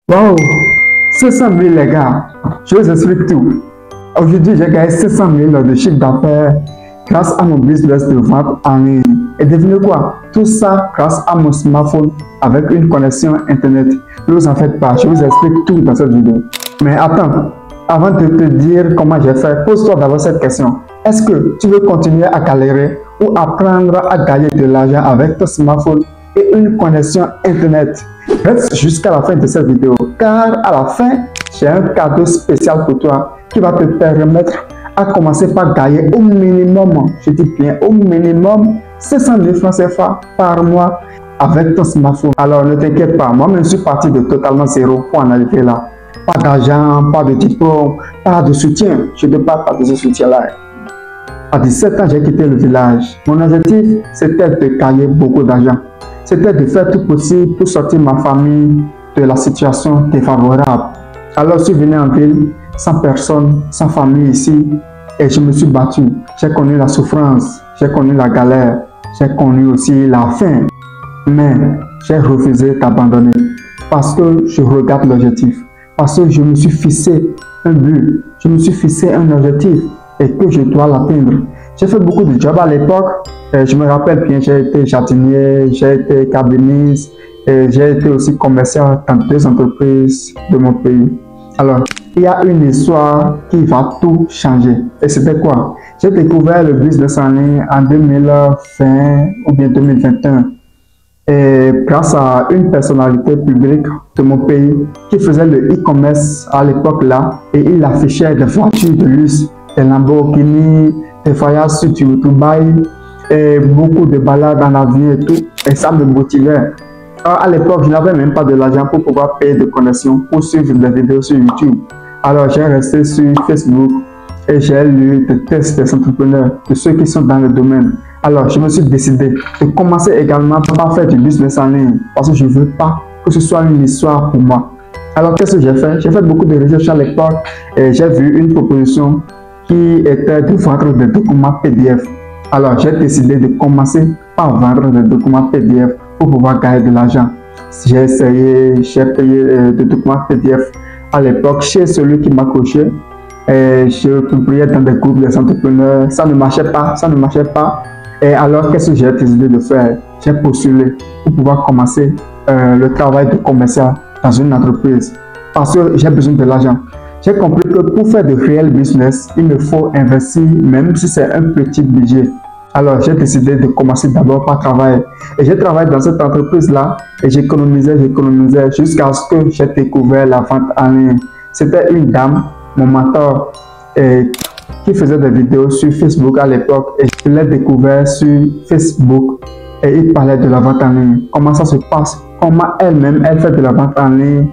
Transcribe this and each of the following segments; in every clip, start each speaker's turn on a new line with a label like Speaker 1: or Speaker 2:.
Speaker 1: Wow, 500 000 les gars, je vous explique tout. Aujourd'hui, j'ai gagné 500 000 de chiffre d'affaires grâce à mon business de vente en ligne. Et devinez quoi? Tout ça grâce à mon smartphone avec une connexion internet. Ne vous en faites pas, je vous explique tout dans cette vidéo. Mais attends, avant de te dire comment j'ai fait, pose-toi d'abord cette question. Est-ce que tu veux continuer à galérer ou apprendre à gagner de l'argent avec ton smartphone et une connexion internet? Reste jusqu'à la fin de cette vidéo car à la fin, j'ai un cadeau spécial pour toi qui va te permettre à commencer par gagner au minimum, je dis bien au minimum 500 000 francs CFA par mois avec ton smartphone. Alors ne t'inquiète pas, moi-même je suis parti de totalement zéro pour en arriver là. Pas d'argent, pas de diplôme, pas de soutien. Je ne parle pas de ce soutien-là. À 17 ans, j'ai quitté le village. Mon objectif, c'était de gagner beaucoup d'argent. C'était de faire tout possible pour sortir ma famille de la situation défavorable. Alors, je suis venu en ville, sans personne, sans famille ici, et je me suis battu. J'ai connu la souffrance, j'ai connu la galère, j'ai connu aussi la faim. Mais j'ai refusé d'abandonner parce que je regarde l'objectif, parce que je me suis fixé un but, je me suis fixé un objectif et que je dois l'atteindre. J'ai fait beaucoup de jobs à l'époque. Je me rappelle bien, j'ai été jardinier, j'ai été cabiniste et j'ai été aussi commercial dans 2 entreprises de mon pays. Alors, il y a une histoire qui va tout changer. Et c'était quoi? J'ai découvert le business en ligne en 2020 ou bien 2021. Et grâce à une personnalité publique de mon pays qui faisait le e-commerce à l'époque là, et il affichait des voitures de luxe, des Lamborghini, des voyages sur Dubaï, et beaucoup de balades en avion et tout, et ça me motivait. Alors, à l'époque, je n'avais même pas de l'argent pour pouvoir payer de connexion pour suivre des vidéos sur YouTube. Alors, j'ai resté sur Facebook et j'ai lu des tests des entrepreneurs, de ceux qui sont dans le domaine. Alors, je me suis décidé de commencer également par faire du business en ligne parce que je ne veux pas que ce soit une histoire pour moi. Alors, qu'est-ce que j'ai fait? J'ai fait beaucoup de recherches à l'époque et j'ai vu une proposition qui était de vendre des documents PDF. Alors, j'ai décidé de commencer par vendre des documents PDF pour pouvoir gagner de l'argent. J'ai essayé, j'ai payé des documents PDF à l'époque chez celui qui m'a coaché. Je publiais dans des groupes des entrepreneurs. Ça ne marchait pas, ça ne marchait pas. Et alors, qu'est-ce que j'ai décidé de faire? J'ai postulé pour pouvoir commencer le travail de commercial dans une entreprise parce que j'ai besoin de l'argent. J'ai compris que pour faire de réel business, il me faut investir, même si c'est un petit budget. Alors, j'ai décidé de commencer d'abord par travailler. Et j'ai travaillé dans cette entreprise-là et j'économisais jusqu'à ce que j'ai découvert la vente en ligne. C'était une dame, mon mentor, qui faisait des vidéos sur Facebook à l'époque et je l'ai découvert sur Facebook et il parlait de la vente en ligne. Comment ça se passe? Comment elle-même, elle fait de la vente en ligne?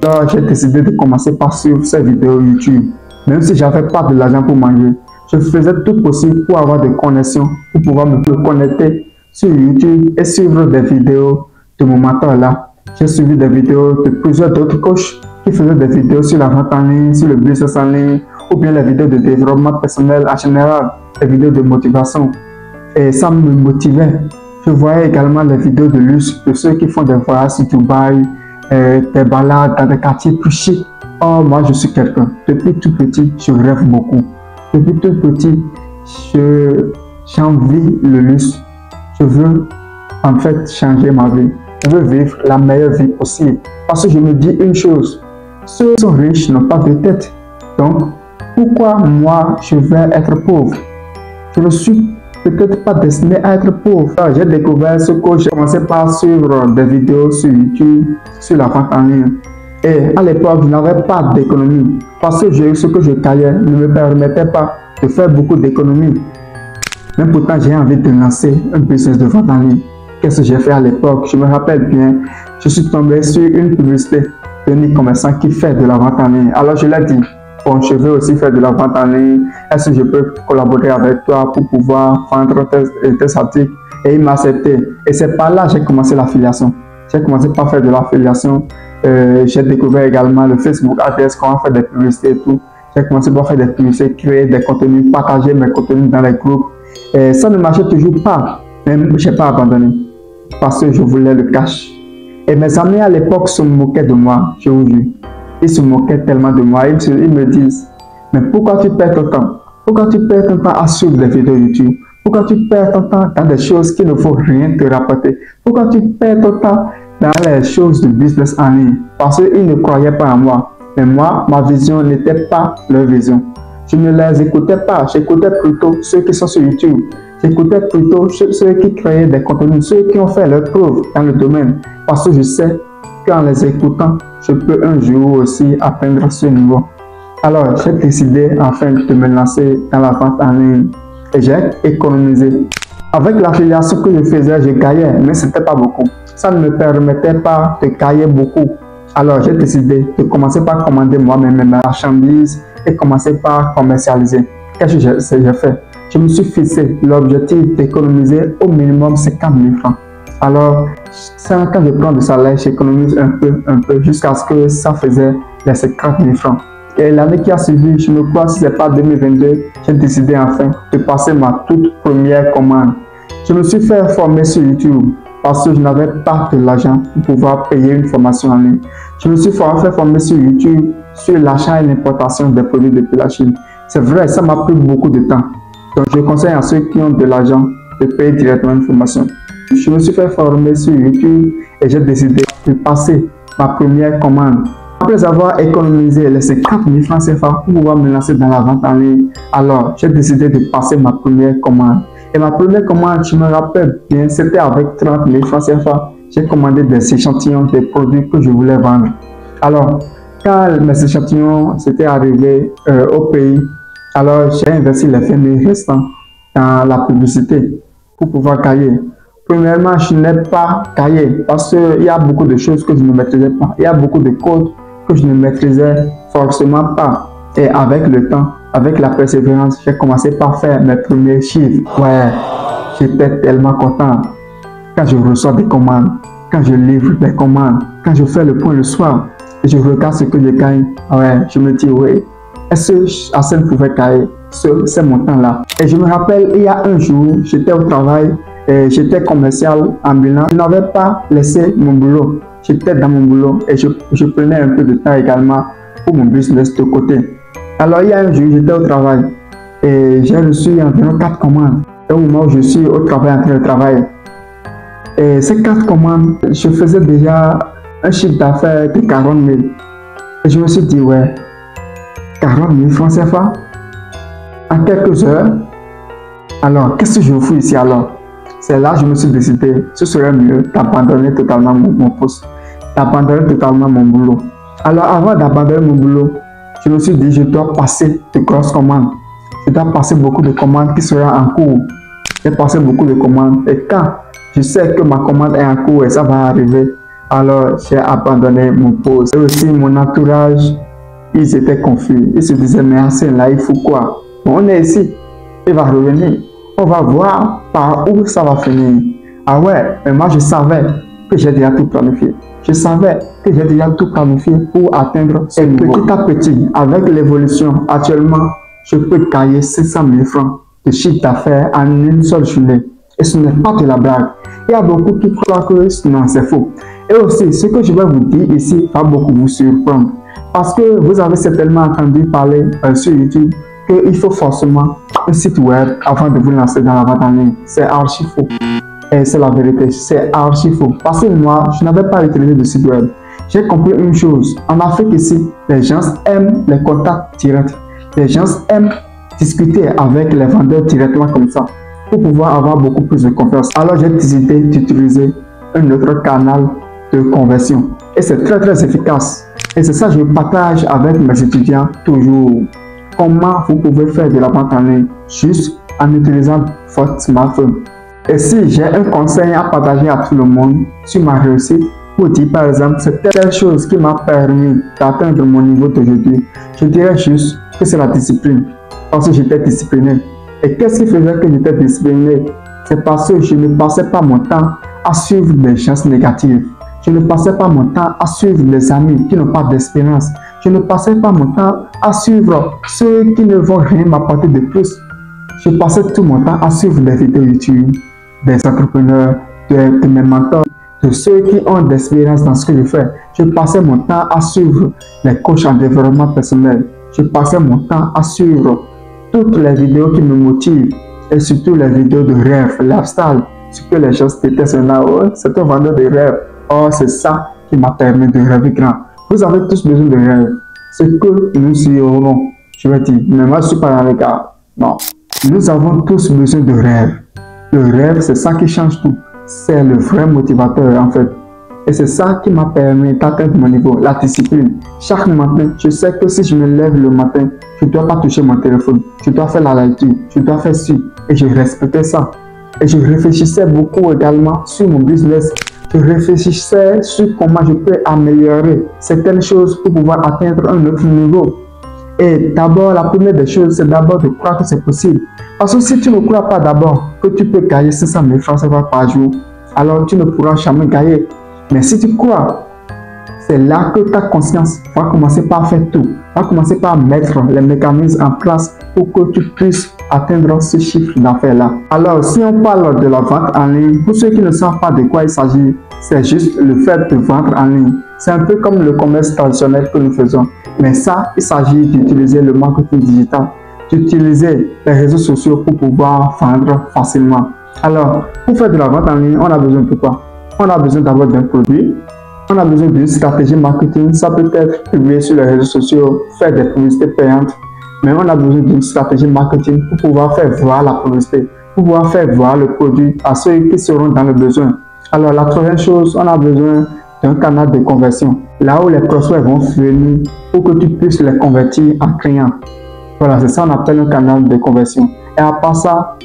Speaker 1: Alors, j'ai décidé de commencer par suivre ces vidéos YouTube. Même si j'avais pas de l'argent pour manger, je faisais tout possible pour avoir des connexions, pour pouvoir me connecter sur YouTube et suivre des vidéos de mon mentor là. J'ai suivi des vidéos de plusieurs autres coachs qui faisaient des vidéos sur la vente en ligne, sur le business en ligne, ou bien les vidéos de développement personnel en général, les vidéos de motivation. Et ça me motivait. Je voyais également les vidéos de luxe de ceux qui font des voyages sur Dubaï, des balades dans des quartiers plus chics. Oh, moi je suis quelqu'un. Depuis tout petit, je rêve beaucoup. Depuis tout petit, j'envie le luxe. Je veux en fait changer ma vie. Je veux vivre la meilleure vie possible. Parce que je me dis une chose, ceux qui sont riches n'ont pas de tête. Donc, pourquoi moi je vais être pauvre? Je ne suis peut-être pas destiné à être pauvre. J'ai découvert ce que j'ai commencé par suivre des vidéos sur YouTube, sur la vente en ligne. Et à l'époque, je n'avais pas d'économie parce que ce que je gagnais ne me permettait pas de faire beaucoup d'économies. Mais pourtant, j'ai envie de lancer un business de vente en ligne. Qu'est-ce que j'ai fait à l'époque? Je me rappelle bien, je suis tombé sur une publicité d'un e-commerçant qui fait de la vente en ligne. Alors, je lui ai dit, bon, je veux aussi faire de la vente en ligne. Est-ce que je peux collaborer avec toi pour pouvoir vendre tes articles? Et il m'a accepté. Et c'est par là que j'ai commencé l'affiliation. J'ai commencé par faire de l'affiliation. J'ai découvert également le Facebook Ads, comment faire des publicités et tout. J'ai commencé par faire des publicités, créer des contenus, partager mes contenus dans les groupes. Et ça ne marchait toujours pas. Même je n'ai pas abandonné parce que je voulais le cash. Et mes amis à l'époque se moquaient de moi, je vous jure. Ils se moquaient tellement de moi. Ils me disent, mais pourquoi tu perds ton temps? Pourquoi tu perds ton temps à suivre des vidéos YouTube? Pourquoi tu perds ton temps dans des choses qui ne vont rien te rapporter? Pourquoi tu perds ton temps dans les choses de business en ligne? Parce qu'ils ne croyaient pas en moi. Mais moi, ma vision n'était pas leur vision. Je ne les écoutais pas. J'écoutais plutôt ceux qui sont sur YouTube. J'écoutais plutôt ceux qui créaient des contenus, ceux qui ont fait leurs preuves dans le domaine. Parce que je sais qu'en les écoutant, je peux un jour aussi atteindre ce niveau. Alors, j'ai décidé enfin de me lancer dans la vente en ligne et j'ai économisé. Avec l'affiliation que je faisais, je gagnais, mais ce n'était pas beaucoup. Ça ne me permettait pas de gagner beaucoup. Alors, j'ai décidé de commencer par commander moi-même mes marchandises et commencer par commercialiser. Qu'est-ce que j'ai fait? Je me suis fixé l'objectif d'économiser au minimum 50 000 francs. Alors, quand je prends du salaire, j'économise un peu, jusqu'à ce que ça faisait les 50 000 francs. Et l'année qui a suivi, je me crois, si ce n'est pas 2022, j'ai décidé enfin de passer ma toute première commande. Je me suis fait former sur YouTube parce que je n'avais pas de l'argent pour pouvoir payer une formation en ligne. Je me suis fait former sur YouTube sur l'achat et l'importation des produits depuis la Chine. C'est vrai, ça m'a pris beaucoup de temps. Donc, je conseille à ceux qui ont de l'argent de payer directement une formation. Je me suis fait former sur YouTube et j'ai décidé de passer ma première commande. Après avoir économisé les 50 000 francs CFA pour pouvoir me lancer dans la vente en ligne, alors j'ai décidé de passer ma première commande. Et ma première commande, je me rappelle bien, c'était avec 30 000 francs CFA. J'ai commandé des échantillons des produits que je voulais vendre. Alors, quand mes échantillons s'étaient arrivés au pays, alors j'ai investi les 20 000 restants dans la publicité pour pouvoir gagner. Premièrement, je n'ai pas gagné parce qu'il y a beaucoup de choses que je ne maîtrisais pas. Il y a beaucoup de codes que je ne maîtrisais forcément pas. Et avec le temps, avec la persévérance, j'ai commencé par faire mes premiers chiffres. Ouais, j'étais tellement content quand je reçois des commandes, quand je livre des commandes, quand je fais le point le soir et je regarde ce que je gagne. Ouais, je me dis, oui, est-ce que Arsène pouvait gagner ce montant-là? Et je me rappelle, il y a un jour, j'étais au travail et j'étais commercial ambulant. Je n'avais pas laissé mon boulot. J'étais dans mon boulot et je prenais un peu de temps également pour mon business de côté. Alors, il y a un jour, j'étais au travail et j'ai reçu environ 4 commandes. Au moment où je suis au travail, en train de travailler. Et ces 4 commandes, je faisais déjà un chiffre d'affaires de 40 000. Et je me suis dit, ouais, 40 000 francs CFA en quelques heures. Alors, qu'est-ce que je fous ici alors? C'est là que je me suis décidé, ce serait mieux d'abandonner totalement mon poste, d'abandonner totalement mon boulot. Alors, avant d'abandonner mon boulot, je me suis dit, je dois passer de grosses commandes. Je dois passer beaucoup de commandes qui seront en cours. J'ai passé beaucoup de commandes et quand je sais que ma commande est en cours et ça va arriver, alors j'ai abandonné mon poste. Et aussi mon entourage, ils étaient confus. Ils se disaient, mais Arsène, là, il faut quoi? Bon, on est ici, il va revenir. On va voir par où ça va finir. Ah ouais, mais moi je savais que j'ai déjà tout planifié. Je savais que j'ai déjà tout planifié pour atteindre ce niveau. Petit à petit, avec l'évolution, actuellement, je peux gagner 500 000 francs de chiffre d'affaires en une seule journée. Et ce n'est pas de la blague. Il y a beaucoup qui croient que non, c'est faux. Et aussi, ce que je vais vous dire ici va beaucoup vous surprendre. Parce que vous avez certainement entendu parler sur YouTube qu'il faut forcément un site web avant de vous lancer dans la vente en ligne. C'est archi faux. Et c'est la vérité, c'est archi faux. Parce que moi, je n'avais pas utilisé de site web. J'ai compris une chose. En Afrique ici, les gens aiment les contacts directs. Les gens aiment discuter avec les vendeurs directement comme ça pour pouvoir avoir beaucoup plus de confiance. Alors j'ai décidé d'utiliser un autre canal de conversion. Et c'est très efficace. Et c'est ça que je partage avec mes étudiants toujours. Comment vous pouvez faire de la vente en ligne juste en utilisant votre smartphone. Et si j'ai un conseil à partager à tout le monde sur ma réussite, pour dire par exemple, c'est telle chose qui m'a permis d'atteindre mon niveau d'aujourd'hui, je dirais juste que c'est la discipline. Parce que j'étais discipliné. Et qu'est-ce qui faisait que j'étais discipliné? C'est parce que je ne passais pas mon temps à suivre des gens négatifs. Je ne passais pas mon temps à suivre des amis qui n'ont pas d'expérience. Je ne passais pas mon temps à suivre ceux qui ne vont rien m'apporter de plus. Je passais tout mon temps à suivre des vidéos YouTube, des entrepreneurs, de mes mentors, de ceux qui ont d'expérience dans ce que je fais. Je passais mon temps à suivre les coachs en développement personnel. Je passais mon temps à suivre toutes les vidéos qui me motivent et surtout les vidéos de rêve, lifestyle, ce que les gens détestent. Oh, c'est un vendeur de rêve. Oh, c'est ça qui m'a permis de rêver grand. Vous avez tous besoin de rêve. Ce que nous serons, je vais dire, mais moi je ne suis pas dans le cas. Non. Nous avons tous besoin de rêve. Le rêve, c'est ça qui change tout. C'est le vrai motivateur en fait. Et c'est ça qui m'a permis d'atteindre mon niveau, la discipline. Chaque matin, je sais que si je me lève le matin, je ne dois pas toucher mon téléphone. Je dois faire la lecture, je dois faire ci. Et je respectais ça. Et je réfléchissais beaucoup également sur mon business. Je réfléchissais sur comment je peux améliorer certaines choses pour pouvoir atteindre un autre niveau. Et d'abord, la première des choses, c'est d'abord de croire que c'est possible. Parce que si tu ne crois pas d'abord que tu peux gagner 500 000 francs CFA par jour, alors tu ne pourras jamais gagner. Mais si tu crois, c'est là que ta conscience va commencer par faire tout. Va commencer par mettre les mécanismes en place pour que tu puisses atteindre ce chiffre d'affaires-là. Alors, si on parle de la vente en ligne, pour ceux qui ne savent pas de quoi il s'agit, c'est juste le fait de vendre en ligne. C'est un peu comme le commerce traditionnel que nous faisons. Mais ça, il s'agit d'utiliser le marketing digital, d'utiliser les réseaux sociaux pour pouvoir vendre facilement. Alors, pour faire de la vente en ligne, on a besoin de quoi? On a besoin d'abord d'un produit, on a besoin d'une stratégie marketing. Ça peut être publier sur les réseaux sociaux, faire des publicités payantes, mais on a besoin d'une stratégie marketing pour pouvoir faire voir la publicité, pour pouvoir faire voir le produit à ceux qui seront dans le besoin. Alors, la troisième chose, on a besoin d'un canal de conversion, là où les prospects vont venir pour que tu puisses les convertir en clients. Voilà, c'est ça qu'on appelle un canal de conversion. Et à part ça,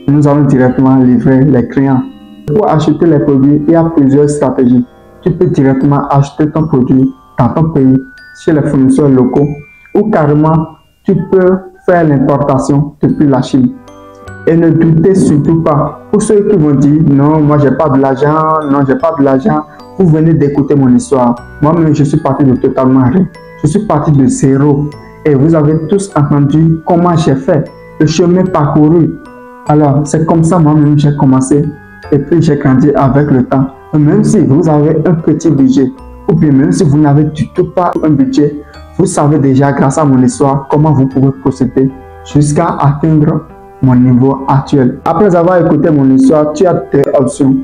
Speaker 1: nous allons directement livrer les clients. Pour acheter les produits, il y a plusieurs stratégies. Tu peux directement acheter ton produit dans ton pays, chez les fournisseurs locaux, ou carrément, tu peux faire l'importation depuis la Chine. Et ne doutez surtout pas, pour ceux qui vont dire non, moi j'ai pas de l'argent, non j'ai pas de l'argent, vous venez d'écouter mon histoire. Moi-même, je suis parti de totalement rien. Je suis parti de zéro. Et vous avez tous entendu comment j'ai fait, le chemin parcouru. Alors, c'est comme ça, moi-même, j'ai commencé. Et puis, j'ai grandi avec le temps. Et même si vous avez un petit budget, ou bien même si vous n'avez du tout pas un budget, vous savez déjà, grâce à mon histoire, comment vous pouvez procéder jusqu'à atteindre mon niveau actuel. Après avoir écouté mon histoire, tu as deux options.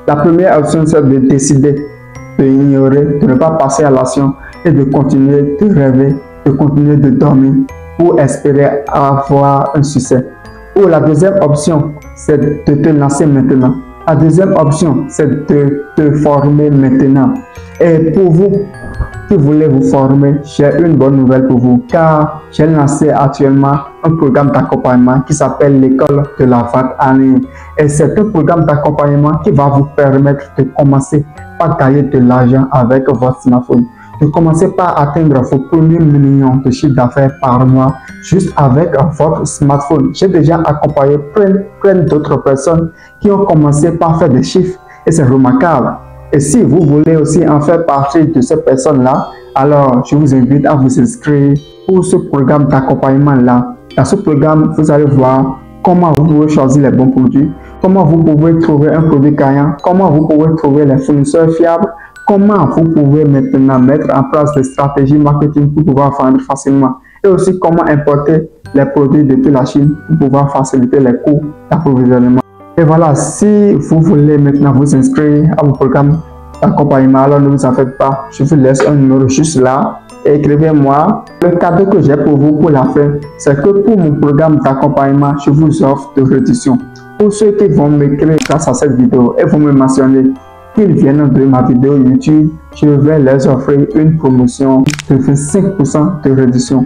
Speaker 1: La première option, c'est de décider de ignorer, de ne pas passer à l'action et de continuer de rêver, de continuer de dormir pour espérer avoir un succès. Ou la deuxième option, c'est de te lancer maintenant. La deuxième option, c'est de te former maintenant. Et pour vous qui voulez vous former, j'ai une bonne nouvelle pour vous, car j'ai lancé actuellement un programme d'accompagnement qui s'appelle l'école de la vente en ligne. Et c'est un programme d'accompagnement qui va vous permettre de commencer par gagner de l'argent avec votre smartphone, de commencer par atteindre vos premiers millions de chiffre d'affaires par mois juste avec votre smartphone. J'ai déjà accompagné plein d'autres personnes qui ont commencé par faire des chiffres et c'est remarquable. Et si vous voulez aussi en faire partie de ces personnes-là, alors je vous invite à vous inscrire pour ce programme d'accompagnement-là. Dans ce programme, vous allez voir comment vous pouvez choisir les bons produits, comment vous pouvez trouver un produit gagnant, comment vous pouvez trouver les fournisseurs fiables, comment vous pouvez maintenant mettre en place des stratégies marketing pour pouvoir vendre facilement et aussi comment importer les produits depuis la Chine pour pouvoir faciliter les coûts d'approvisionnement. Et voilà, si vous voulez maintenant vous inscrire à mon programme d'accompagnement, alors ne vous en faites pas, je vous laisse un numéro juste là et écrivez-moi. Le cadeau que j'ai pour vous pour la fin, c'est que pour mon programme d'accompagnement, je vous offre de réduction. Pour ceux qui vont m'écrire grâce à cette vidéo et vont me mentionner qu'ils viennent de ma vidéo YouTube, je vais leur offrir une promotion de 25% de réduction.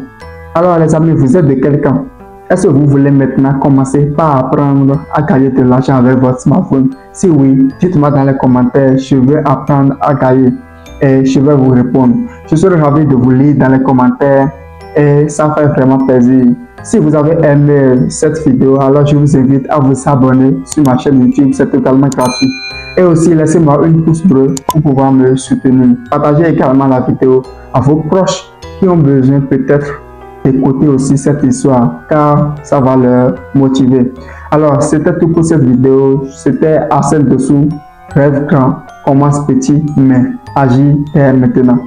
Speaker 1: Alors les amis, vous êtes de quel camp? Est-ce que vous voulez maintenant commencer par apprendre à gagner de l'argent avec votre smartphone? Si oui, dites-moi dans les commentaires, je vais apprendre à gagner et je vais vous répondre. Je serai ravi de vous lire dans les commentaires et ça fait vraiment plaisir. Si vous avez aimé cette vidéo, alors je vous invite à vous abonner sur ma chaîne YouTube, c'est totalement gratuit. Et aussi, laissez-moi une pouce bleu pour pouvoir me soutenir. Partagez également la vidéo à vos proches qui ont besoin peut-être d'écouter aussi cette histoire, car ça va leur motiver. Alors, c'était tout pour cette vidéo. C'était Arsène Dessous, Rêve Grand. commence petit mais agis dès maintenant.